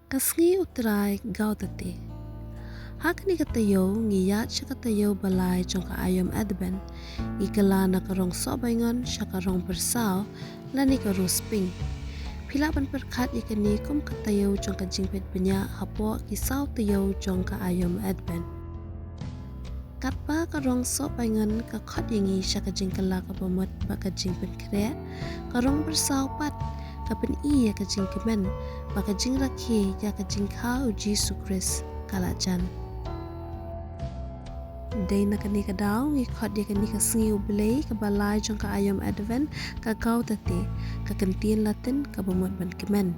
Sngi U Trai Gaudete. Hakni Taïew iaid Taïew balai jong aïom adben. Kylla na rong sohbaingon rong byrsaw lani sping. Pila ban pyrkhat ikani kum Taïew jong jingpeit bniah hapoh saw taiew jong aïom adben. Katba rong sohbaingon khot Ngii jingkylla bamut jingpynkhreh rong byrsaw pat bniah jingkmen jingrakhe jingkha U Khrist kalajan. Day nakani kadaw ngi khot Sngi U Blei balai jong aïom adven gaudete kyntien latin bamut ban kmen.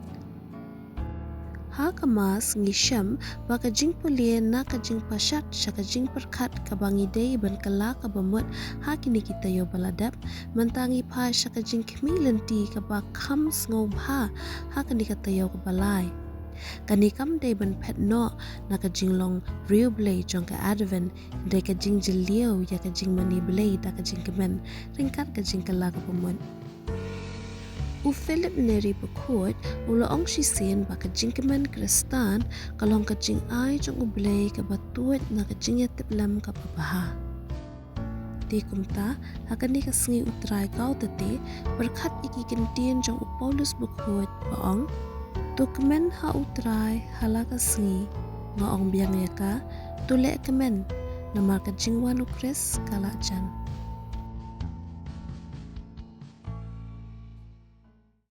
Ha kamas ngi syam jingpulien na jingpashat jingpynkhreh bangi day ban kylla bamut kini Taïew baladap mentangi pa jingkmen lenti kham ngom kini Taïew balai. Kani kam day ban pet no na jinglong U Blei jong adven day jingjiliw jingmani Blei jingkmen ringkat jingkylla bamut. U Philip neri khot ulo ong sisen jingkmen kristan kalong jing ai jong U Blei batuat na jingyatip lam baha. Di kumta hakani Sngi U Trai Gaudete pyrkhat kyntien jong Paulus khot baong tu kmen U Trai hala Sngi ngaong biang yaka tu le kmen namar jingwan U Khrist kalajan.